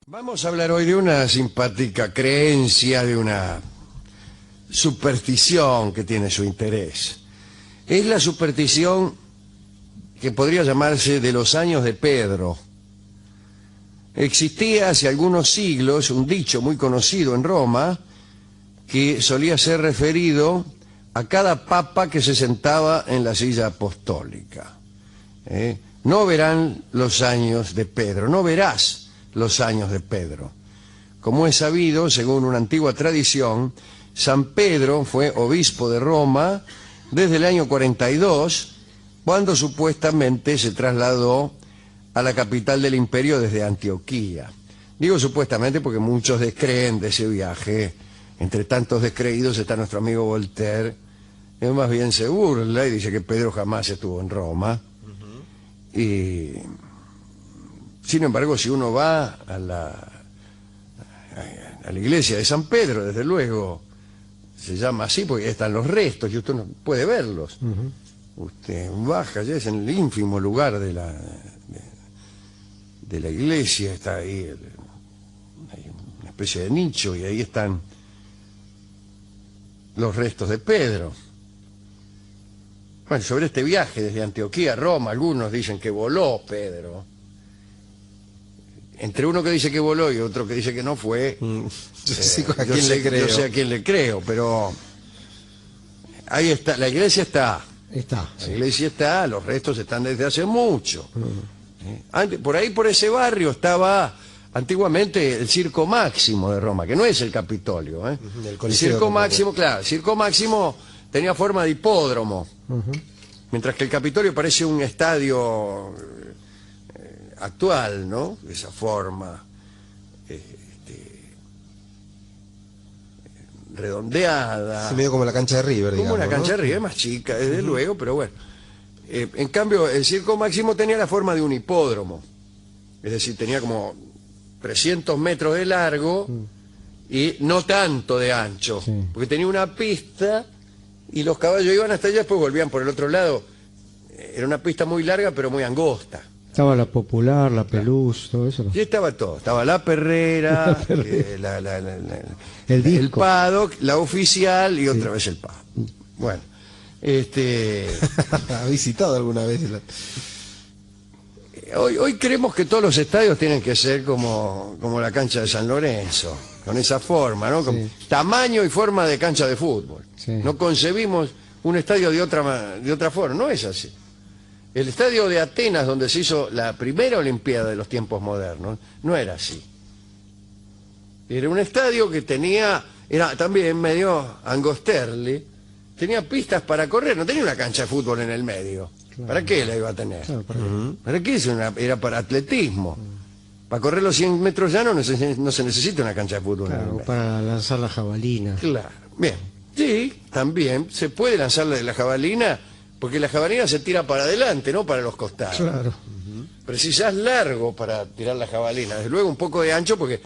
Vamos a hablar hoy de una simpática creencia, de una superstición que tiene su interés. Es la superstición que podría llamarse de los años de Pedro. Existía hace algunos siglos un dicho muy conocido en Roma que solía ser referido a cada papa que se sentaba en la silla apostólica. No verán los años de Pedro, no verás los años de Pedro. Como es sabido, según una antigua tradición, San Pedro fue obispo de Roma desde el año 42, cuando supuestamente se trasladó a la capital del imperio desde Antioquía. Digo supuestamente porque muchos descreen de ese viaje. Entre tantos descreídos está nuestro amigo Voltaire, que más bien se burla y dice que Pedro jamás estuvo en Roma. Y sin embargo, si uno va a la iglesia de San Pedro, desde luego, se llama así porque ahí están los restos y usted no puede verlos. Usted baja, ya es en el ínfimo lugar de la iglesia, está ahí, hay una especie de nicho y ahí están los restos de Pedro. Bueno, sobre este viaje desde Antioquía a Roma, algunos dicen que voló Pedro. Entre uno que dice que voló y otro que dice que no fue, yo sé a quién le creo, pero ahí está, la iglesia está. La iglesia está, los restos están desde hace mucho. Por ahí, por ese barrio, estaba antiguamente el Circo Máximo de Roma, que no es el Capitolio. El Circo Máximo, claro, el Circo Máximo tenía forma de hipódromo, mientras que el Capitolio parece un estadio actual, ¿no? De esa forma redondeada. Sí, medio como la cancha de River, como digamos, una cancha de River, más chica, desde luego, pero bueno. En cambio, el Circo Máximo tenía la forma de un hipódromo. Es decir, tenía como 300 metros de largo y no tanto de ancho. Porque tenía una pista y los caballos iban hasta allá, después volvían por el otro lado. Era una pista muy larga, pero muy angosta. Estaba la Popular, la Pelús, todo eso. Sí, estaba todo. Estaba la Perrera, el paddock, la oficial y otra vez el paddock. Bueno, ¿Ha visitado alguna vez? Hoy creemos que todos los estadios tienen que ser como la cancha de San Lorenzo, con esa forma, ¿no? Con tamaño y forma de cancha de fútbol. No concebimos un estadio de otra forma, no es así. El estadio de Atenas, donde se hizo la primera Olimpiada de los tiempos modernos, no era así. Era un estadio que era también medio angosterli, tenía pistas para correr, no tenía una cancha de fútbol en el medio. Claro. ¿Para qué la iba a tener? Claro, ¿para qué? Era para atletismo. Para correr los 100 metros llanos no se necesita una cancha de fútbol. Claro, en el medio. Para lanzar la jabalina. Claro, bien. Sí, también se puede lanzar la jabalina, porque la jabalina se tira para adelante, no para los costados. Claro. Precisás largo para tirar la jabalina. Desde luego un poco de ancho, porque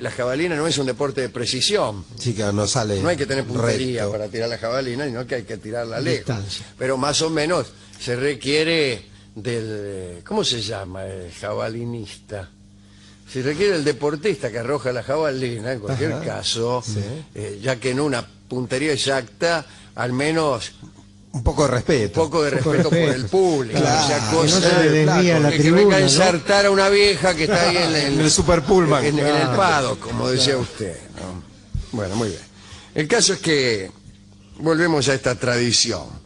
la jabalina no es un deporte de precisión. Sí, que no sale. No hay que tener puntería recto para tirar la jabalina, sino que hay que tirarla lejos. Distancia. Pero más o menos se requiere del... ¿Cómo se llama el jabalinista? Se requiere el deportista que arroja la jabalina, en cualquier caso, ya que en una puntería exacta, al menos... Un poco de respeto. Un poco de respeto por el público. Claro. O sea, Que no cosa se le desvía la que tribuna, venga a ¿no? ensartar a una vieja que está ahí en el Super Pullman. en el paddock, como decía usted, ¿no? Bueno, muy bien. El caso es que volvemos a esta tradición.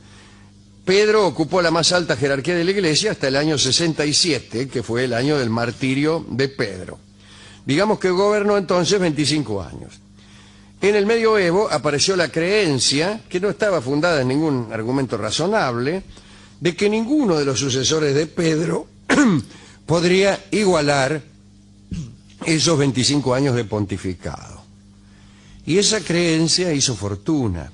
Pedro ocupó la más alta jerarquía de la iglesia hasta el año 67, que fue el año del martirio de Pedro. Digamos que gobernó entonces 25 años. En el medioevo apareció la creencia, que no estaba fundada en ningún argumento razonable, de que ninguno de los sucesores de Pedro podría igualar esos 25 años de pontificado. Y esa creencia hizo fortuna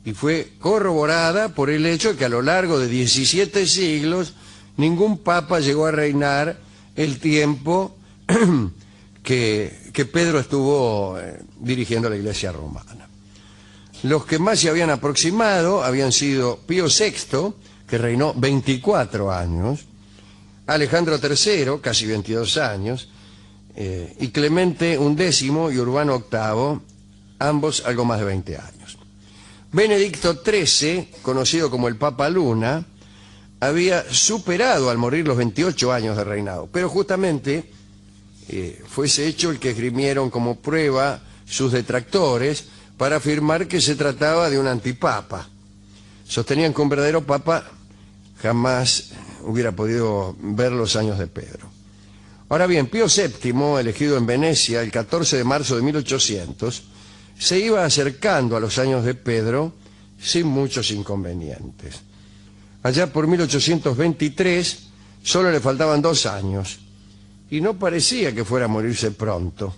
y fue corroborada por el hecho de que a lo largo de 17 siglos ningún papa llegó a reinar el tiempo que Pedro estuvo dirigiendo la iglesia romana. Los que más se habían aproximado habían sido Pío VI, que reinó 24 años, Alejandro III, casi 22 años, y Clemente XI y Urbano VIII, ambos algo más de 20 años. Benedicto XIII, conocido como el Papa Luna, había superado al morir los 28 años de reinado, pero justamente fue ese hecho el que esgrimieron como prueba sus detractores para afirmar que se trataba de un antipapa. Sostenían que un verdadero papa jamás hubiera podido ver los años de Pedro. Ahora bien, Pío VII, elegido en Venecia el 14 de marzo de 1800, se iba acercando a los años de Pedro sin muchos inconvenientes. Allá por 1823 solo le faltaban 2 años y no parecía que fuera a morirse pronto.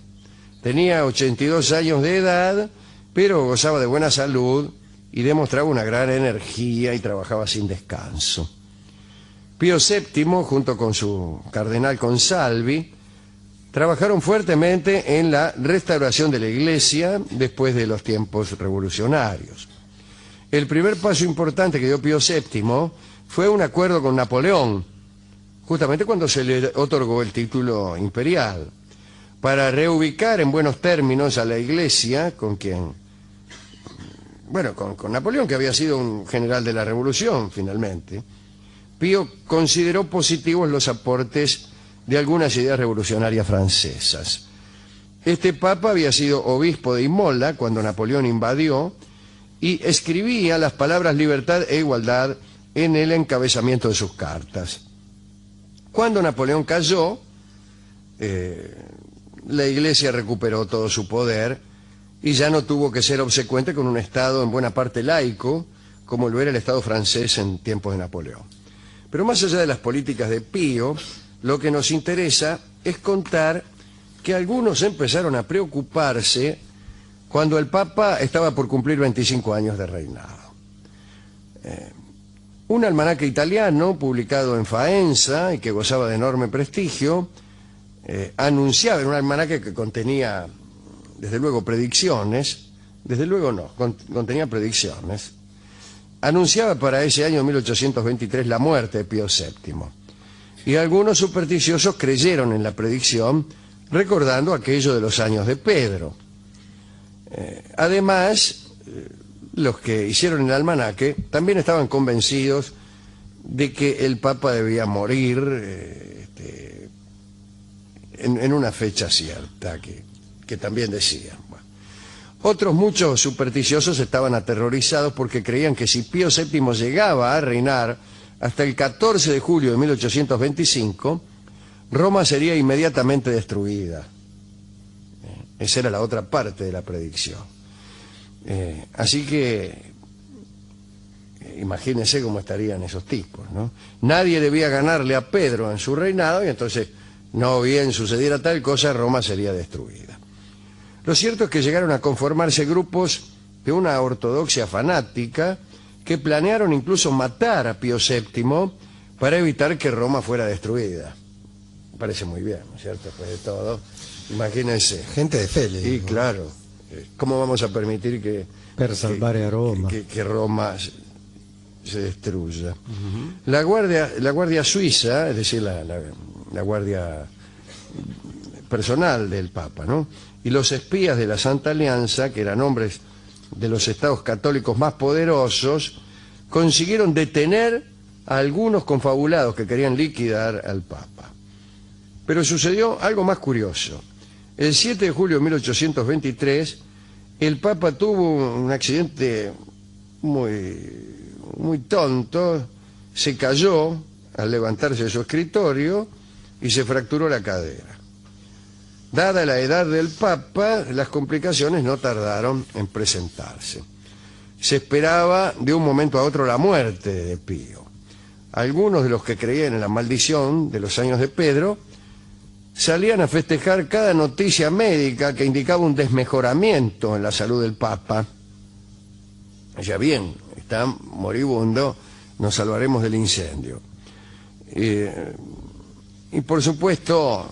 Tenía 82 años de edad, pero gozaba de buena salud y demostraba una gran energía y trabajaba sin descanso. Pío VII, junto con su cardenal Consalvi, trabajaron fuertemente en la restauración de la Iglesia después de los tiempos revolucionarios. El primer paso importante que dio Pío VII fue un acuerdo con Napoleón, justamente cuando se le otorgó el título imperial, para reubicar en buenos términos a la Iglesia, con Napoleón, que había sido un general de la Revolución, finalmente. Pío consideró positivos los aportes de algunas ideas revolucionarias francesas. Este papa había sido obispo de Imola cuando Napoleón invadió y escribía las palabras libertad e igualdad en el encabezamiento de sus cartas. Cuando Napoleón cayó, la Iglesia recuperó todo su poder y ya no tuvo que ser obsecuente con un Estado en buena parte laico, como lo era el Estado francés en tiempos de Napoleón. Pero más allá de las políticas de Pío, lo que nos interesa es contar que algunos empezaron a preocuparse cuando el Papa estaba por cumplir 25 años de reinado. Un almanaque italiano, publicado en Faenza y que gozaba de enorme prestigio, anunciaba en un almanaque que contenía, desde luego, predicciones, contenía predicciones, anunciaba para ese año 1823 la muerte de Pío VII. Y algunos supersticiosos creyeron en la predicción, recordando aquello de los años de Pedro. Además, los que hicieron el almanaque también estaban convencidos de que el Papa debía morir en una fecha cierta, que también decían. Bueno. Otros muchos supersticiosos estaban aterrorizados porque creían que si Pío VII llegaba a reinar hasta el 14 de julio de 1825, Roma sería inmediatamente destruida. Esa era la otra parte de la predicción. Así que imagínense cómo estarían esos tipos, ¿no? Nadie debía ganarle a Pedro en su reinado y entonces, no bien sucediera tal cosa, Roma sería destruida. Lo cierto es que llegaron a conformarse grupos de una ortodoxia fanática que planearon incluso matar a Pío VII para evitar que Roma fuera destruida. Me parece muy bien, ¿no es cierto? Después de todo, imagínense. Gente de fe, le Y digo. claro, ¿cómo vamos a permitir que Per salvare a Roma. que Roma se destruya? La guardia suiza, es decir, la guardia personal del Papa, ¿no? Y los espías de la Santa Alianza, que eran hombres de los estados católicos más poderosos, consiguieron detener a algunos confabulados que querían liquidar al Papa. Pero sucedió algo más curioso. El 7 de julio de 1823, el Papa tuvo un accidente muy tonto, se cayó al levantarse de su escritorio y se fracturó la cadera. Dada la edad del Papa, las complicaciones no tardaron en presentarse. Se esperaba de un momento a otro la muerte de Pío. Algunos de los que creían en la maldición de los años de Pedro salían a festejar cada noticia médica que indicaba un desmejoramiento en la salud del Papa. Ya bien, está moribundo, nos salvaremos del incendio. Y por supuesto,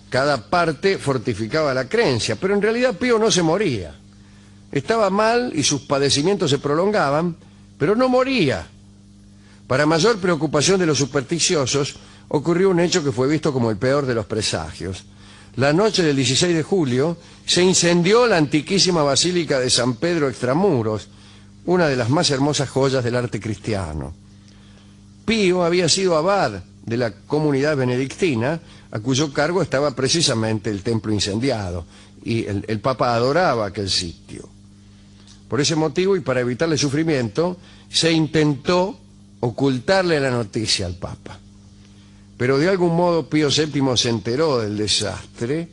cada parte fortificaba la creencia, pero en realidad Pío no se moría. Estaba mal y sus padecimientos se prolongaban, pero no moría. Para mayor preocupación de los supersticiosos, ocurrió un hecho que fue visto como el peor de los presagios. La noche del 16 de julio se incendió la antiquísima Basílica de San Pedro Extramuros, una de las más hermosas joyas del arte cristiano. Pío había sido abad de la comunidad benedictina, a cuyo cargo estaba precisamente el templo incendiado, y el Papa adoraba aquel sitio. Por ese motivo y para evitarle sufrimiento, se intentó ocultarle la noticia al Papa. Pero de algún modo Pío VII se enteró del desastre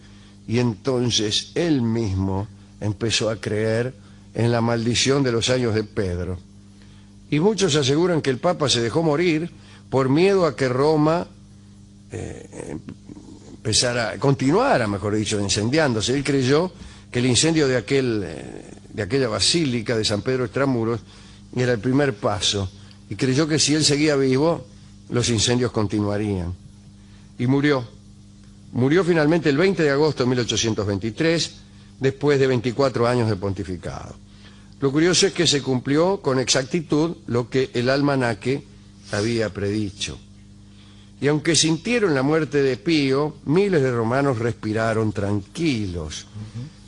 y entonces él mismo empezó a creer en la maldición de los años de Pedro. Y muchos aseguran que el Papa se dejó morir por miedo a que Roma continuara, mejor dicho, incendiándose. Él creyó que el incendio de aquella basílica de San Pedro Extramuros era el primer paso, y creyó que si él seguía vivo, los incendios continuarían. Y murió. Murió finalmente el 20 de agosto de 1823, después de 24 años de pontificado. Lo curioso es que se cumplió con exactitud lo que el almanaque había predicho. Y aunque sintieron la muerte de Pío, miles de romanos respiraron tranquilos.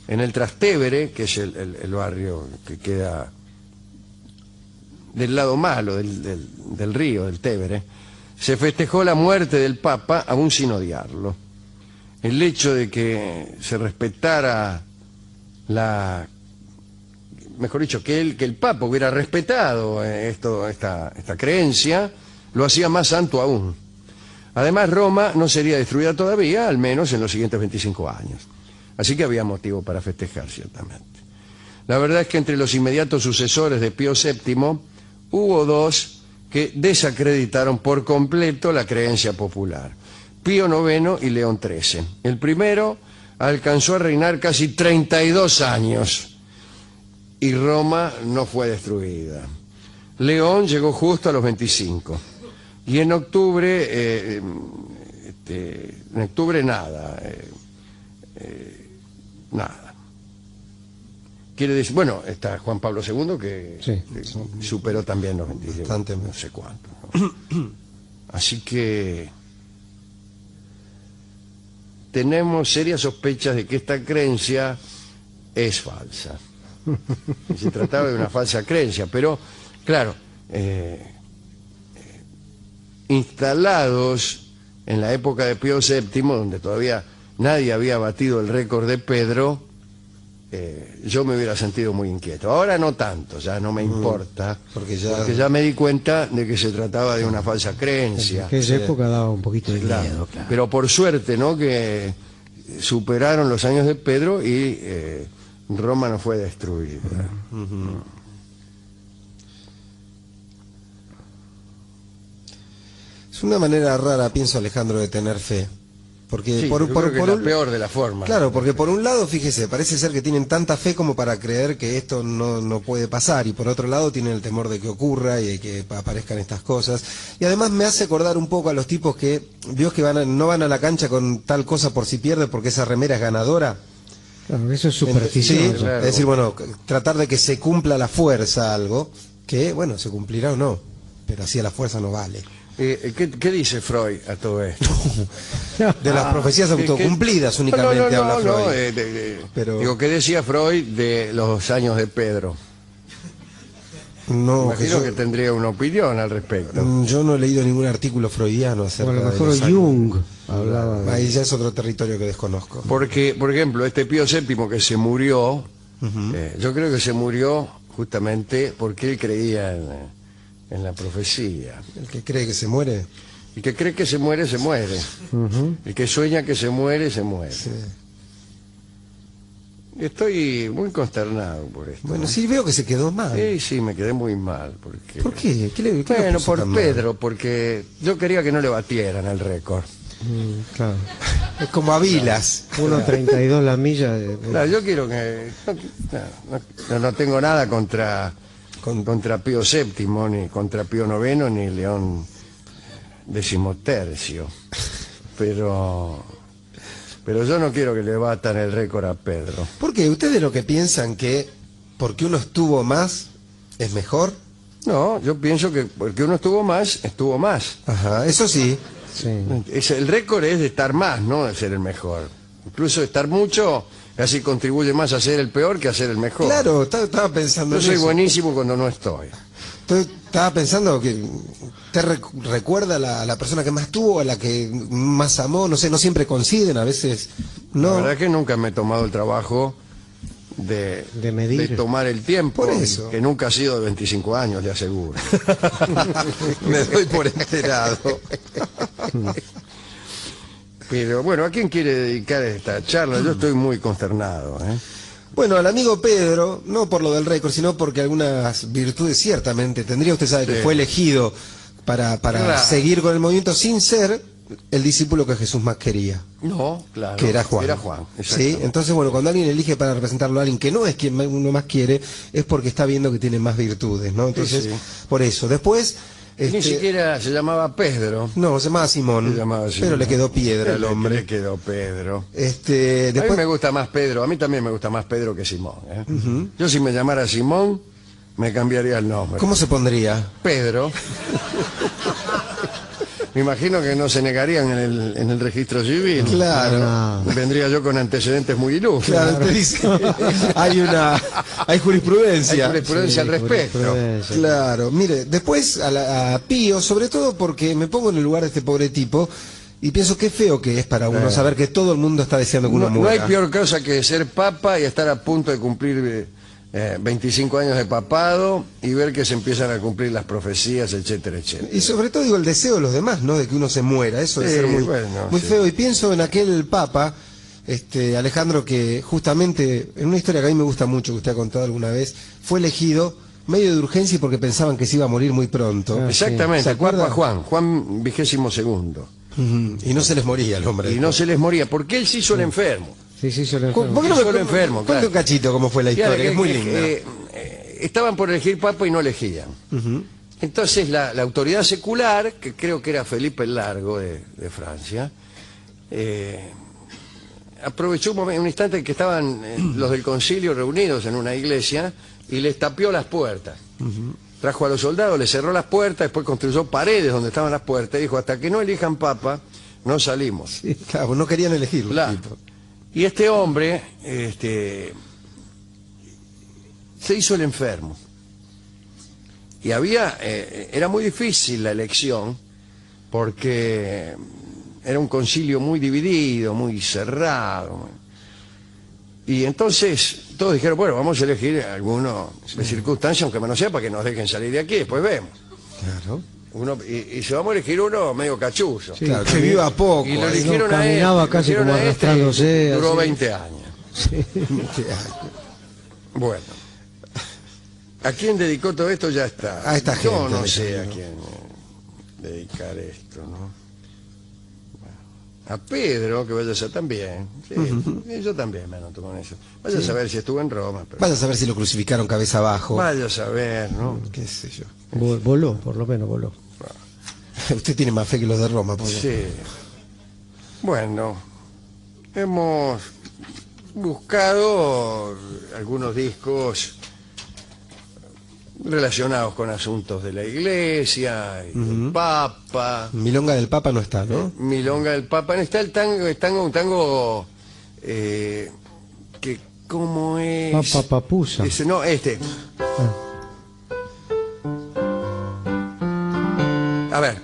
En el Trastevere, que es el barrio que queda del lado malo del río, del Tevere, se festejó la muerte del Papa aún sin odiarlo. El hecho de que se respetara mejor dicho, que el Papa hubiera respetado esta creencia, lo hacía más santo aún. Además, Roma no sería destruida todavía, al menos en los siguientes 25 años. Así que había motivo para festejar, ciertamente. La verdad es que entre los inmediatos sucesores de Pío VII hubo dos que desacreditaron por completo la creencia popular: Pío IX y León XIII. El primero alcanzó a reinar casi 32 años y Roma no fue destruida. León llegó justo a los 25. Y en octubre, nada. Nada. Quiere decir, bueno, está Juan Pablo II que superó también los 25, bastante, no sé cuánto, ¿no? Así que tenemos serias sospechas de que esta creencia es falsa. Se trataba de una falsa creencia, pero claro, instalados en la época de Pío VII, donde todavía nadie había batido el récord de Pedro, yo me hubiera sentido muy inquieto. Ahora no tanto, ya no me importa, porque ya me di cuenta de que se trataba de una falsa creencia. En aquella época daba un poquito de miedo, claro. Pero por suerte, ¿no?, que superaron los años de Pedro y Roma no fue destruida. Es una manera rara, pienso, Alejandro, de tener fe. Porque sí, por la peor de la forma. Claro, porque por un lado, fíjese, parece ser que tienen tanta fe como para creer que esto no puede pasar, y por otro lado tienen el temor de que ocurra y de que aparezcan estas cosas. Y además me hace acordar un poco a los tipos que, Dios, que no van a la cancha con tal cosa por si pierde porque esa remera es ganadora. Claro, eso es superstición. Sí, claro. Es decir, bueno, tratar de que se cumpla a la fuerza algo, que, bueno, se cumplirá o no, pero así a la fuerza no vale. ¿Qué dice Freud a todo esto? De las profecías autocumplidas únicamente habla Freud. Pero... Digo, ¿qué decía Freud de los años de Pedro? No, imagino que tendría una opinión al respecto. Yo no he leído ningún artículo freudiano acerca de... a lo mejor de Jung hablaba ahí ya es otro territorio que desconozco. Porque, por ejemplo, este Pío VII que se murió, yo creo que se murió justamente porque él creía en la profecía. El que cree que se muere. El que cree que se muere, se muere. El que sueña que se muere, se muere. Sí. Estoy muy consternado por esto. Bueno, sí veo que se quedó mal. Sí, me quedé muy mal. Porque... ¿Por qué? Bueno, por Pedro, porque yo quería que no le batieran el récord. Claro. Es como a Vilas. 1.32 la milla. Claro, yo quiero que... No tengo nada contra Pío VII, ni contra Pío IX, ni León XIII. Pero yo no quiero que le batan el récord a Pedro. ¿Por qué? ¿Ustedes lo que piensan que porque uno estuvo más es mejor? No, yo pienso que porque uno estuvo más, estuvo más. Ajá, eso sí. Sí. El récord es de estar más, no de ser el mejor. Incluso estar mucho casi contribuye más a ser el peor que a ser el mejor. Claro, estaba pensando Yo en soy eso. buenísimo cuando no estoy. Estaba pensando que te recuerda a la persona que más tuvo, a la que más amó, no sé, no siempre coinciden, a veces La no. verdad que nunca me he tomado el trabajo de medir. tomar el tiempo, Por eso. que nunca ha sido de 25 años, le aseguro. Me doy por enterado. Pero bueno, ¿a quién quiere dedicar esta charla? Yo estoy muy consternado, ¿eh? Bueno, al amigo Pedro, no por lo del récord, sino porque algunas virtudes ciertamente tendría. Usted sabe que Sí. fue elegido para Claro. seguir con el movimiento sin ser el discípulo que Jesús más quería, No, claro. que era Juan. Era Juan, ¿Sí? exactamente. Entonces, bueno, cuando alguien elige para representarlo a alguien que no es quien uno más quiere, es porque está viendo que tiene más virtudes, ¿no? Entonces, Sí. por eso. Después, Ni siquiera se llamaba Pedro. no, se llamaba Simón, Se llamaba Simón. pero le quedó piedra al Le hombre. quedó Pedro. A Después, mí me gusta más Pedro, a mí también me gusta más Pedro que Simón, ¿eh? Yo si me llamara Simón, me cambiaría el nombre. ¿cómo se pondría? Pedro. Me imagino que no se negarían en el registro civil. Claro. No. Vendría yo con antecedentes muy ilustres. Claro, te dice, hay jurisprudencia. Hay jurisprudencia al respecto. jurisprudencia. Claro, mire, después a Pío, sobre todo porque me pongo en el lugar de este pobre tipo y pienso qué feo que es para uno saber que todo el mundo está deseando que uno No hay muera. peor cosa que ser papa y estar a punto de cumplir 25 años de papado y ver que se empiezan a cumplir las profecías, etcétera, etcétera. Y sobre todo digo el deseo de los demás, ¿no? De que uno se muera, eso debe Sí, ser muy, bueno, muy sí. feo. Y pienso en aquel papa, Alejandro, que justamente, en una historia que a mí me gusta mucho, que usted ha contado alguna vez, fue elegido medio de urgencia y porque pensaban que se iba a morir muy pronto. Ah, Exactamente, ¿Se el Papa acuerda? Juan 22º. Ujú, y no se les moría el hombre. Y no se les moría, porque él se hizo el enfermo. Sí, sí, yo lo ¿Por enfermo. qué no me Solo enfermo, cuente claro. un cachito cómo fue la historia, que es muy linda. Estaban por elegir papa y no elegían. Entonces la autoridad secular, que creo que era Felipe el Largo de Francia, aprovechó un instante en que estaban los del concilio reunidos en una iglesia y les tapió las puertas. Trajo a los soldados, les cerró las puertas, después construyó paredes donde estaban las puertas y dijo, hasta que no elijan papa, no salimos. Sí, claro, no querían elegirlo. Claro. Y este hombre se hizo el enfermo. Y era muy difícil la elección porque era un concilio muy dividido, muy cerrado. Y entonces todos dijeron, bueno, vamos a elegir alguno de circunstancia, aunque no sea, para que nos dejen salir de aquí, después vemos. Claro. Y se vamos a elegir uno medio cachuzo. Sí, Claro, que viva poco. Y lo ahí, eligieron no, a él. caminaba lo casi eligieron como a este, arrastrándose, y duró así. 20 años. Bueno. ¿A quién dedicó todo esto? Ya está. A esta Yo gente, no sé a ¿no? quién dedicar esto, ¿no? Bueno, a Pedro, que vaya a ser también. Sí, y yo también me anoto con eso. Vaya a saber si estuvo en Roma. Pero Vaya a saber si lo crucificaron cabeza abajo. vaya a saber, ¿no? Qué sé yo. Voló, por lo menos voló. Usted tiene más fe que los de Roma, por Sí. Bueno, hemos buscado algunos discos relacionados con asuntos de la iglesia, y del Papa, Milonga del Papa no está, ¿no? Milonga del Papa. Está el tango, un tango que ¿cómo es? Papa Papusa. No, este. A ver.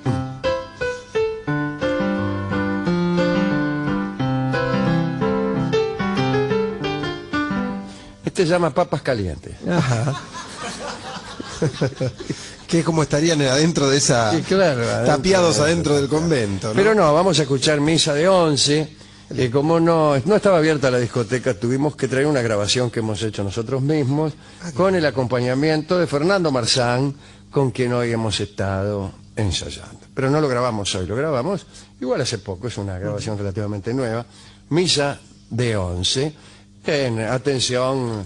Este se llama Papas Calientes. Ajá. Que es como estarían adentro de esa... Sí, claro, adentro, tapiados adentro del convento, ¿no? Pero no, vamos a escuchar Misa de 11, que como no estaba abierta la discoteca, tuvimos que traer una grabación que hemos hecho nosotros mismos, con el acompañamiento de Fernando Marzán, con quien hoy hemos estado ensayando. Pero no lo grabamos hoy, lo grabamos igual hace poco, es una grabación relativamente nueva, Misa de 11, en atención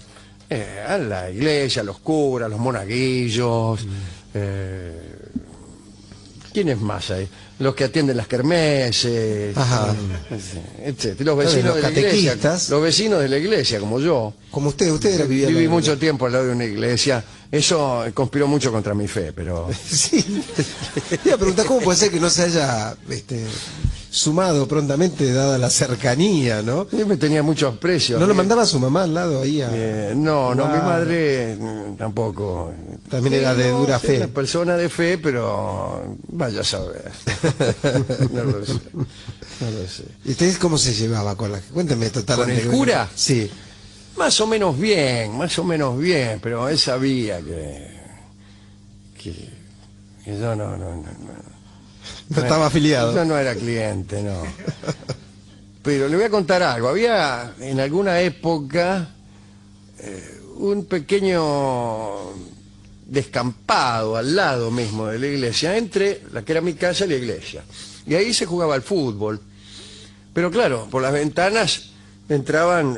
a la iglesia, a los curas, a los monaguillos, ¿quiénes más hay? Los que atienden las kermeses, Ajá. etc. Los vecinos Los de la iglesia, catequistas. los vecinos de la iglesia, como yo. Como usted era vivía... Viví mucho tiempo al lado de una iglesia. Eso conspiró mucho contra mi fe, pero Sí. Te iba a preguntar cómo puede ser que no se haya sumado prontamente dada la cercanía, ¿no? Siempre tenía muchos precios. ¿No lo mandaba su mamá al lado ahí? No, mi Claro. madre tampoco. También era de dura fe. Una persona de fe, pero vaya a saber. No lo sé. No lo sé. ¿Y ustedes cómo se llevaba con la... Cuénteme total. ¿Con el anterior. cura? Sí. Más o menos bien, pero él sabía que yo No estaba afiliado. Yo no era cliente, no. Pero le voy a contar algo. Había en alguna época un pequeño descampado al lado mismo de la iglesia, entre la que era mi casa y la iglesia. Y ahí se jugaba al fútbol. Pero claro, por las ventanas entraban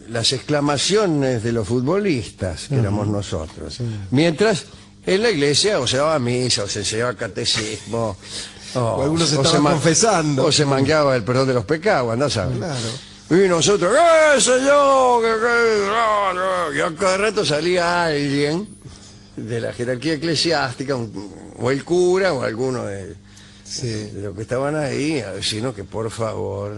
las exclamaciones de los futbolistas, que éramos nosotros. Mientras en la iglesia o se daba misa, o se enseñaba catecismo, O algunos estaban confesando. o se mangueaba el perdón de los pecados, andá a saber. Claro. Y nosotros, señor! Y a cada rato salía alguien de la jerarquía eclesiástica, o el cura, o alguno de los que estaban ahí, a decirnos que por favor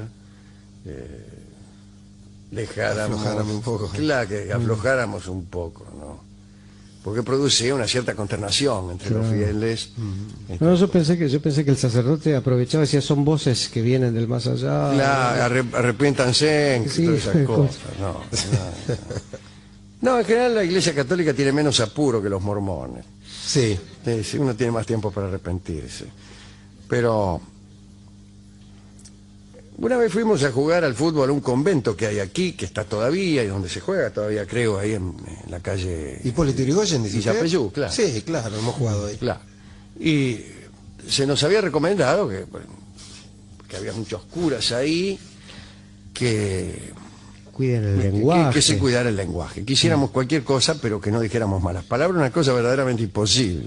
Aflojáramos un poco. Claro, que aflojáramos un poco, ¿no? Porque producía una cierta consternación entre los fieles. No, yo pensé que el sacerdote aprovechaba y decía, son voces que vienen del más allá. Claro, arrepiéntanse, Sí, todas esas cosas. No, en general la Iglesia Católica tiene menos apuro que los mormones. Sí. Sí, uno tiene más tiempo para arrepentirse. Pero una vez fuimos a jugar al fútbol a un convento que hay aquí, que está todavía, y donde se juega todavía, creo, ahí en la calle ¿Hipólito Yrigoyen, dice usted? Yapeyú, claro. Sí, claro, hemos jugado ahí. Claro. Y se nos había recomendado que había muchos curas ahí que Cuiden el lenguaje. que se cuidara el lenguaje. Quisiéramos cualquier cosa, pero que no dijéramos malas palabras, una cosa verdaderamente imposible.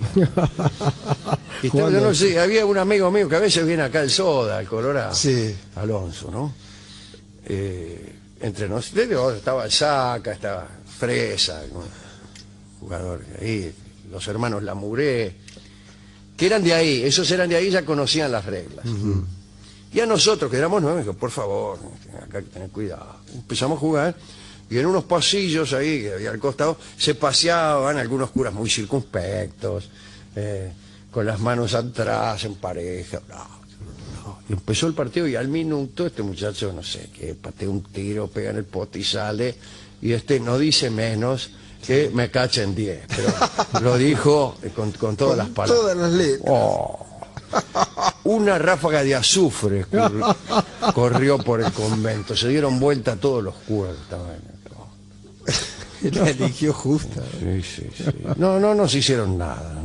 Y yo no sé, había un amigo mío que a veces viene acá al Soda, al Colorado, Sí. Alonso, ¿no? Entre nosotros estaba el Saca, estaba Fresa, ¿no? Jugador ahí, los hermanos Lamuré, que eran de ahí, esos eran de ahí, ya conocían las reglas. Y a nosotros, que éramos nuevos, dijo, por favor, acá hay que tener cuidado. Empezamos a jugar, y en unos pasillos ahí, que había al costado, se paseaban algunos curas muy circunspectos, con las manos atrás, en pareja. Y empezó el partido, y al minuto este muchacho, no sé, que patea un tiro, pega en el poste y sale, y no dice menos que me cachen 10, pero lo dijo con todas las palabras. Todas las letras. Oh. Una ráfaga de azufre corrió por el convento. Se dieron vuelta todos los curas que estaban en el La eligió justa. Sí. No nos hicieron nada,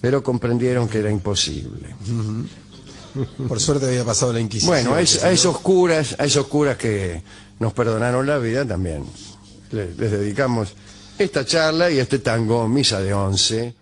Pero comprendieron que era imposible. Por suerte había pasado la Inquisición. Bueno, a esos curas que nos perdonaron la vida también les dedicamos esta charla y este tango, Misa de 11.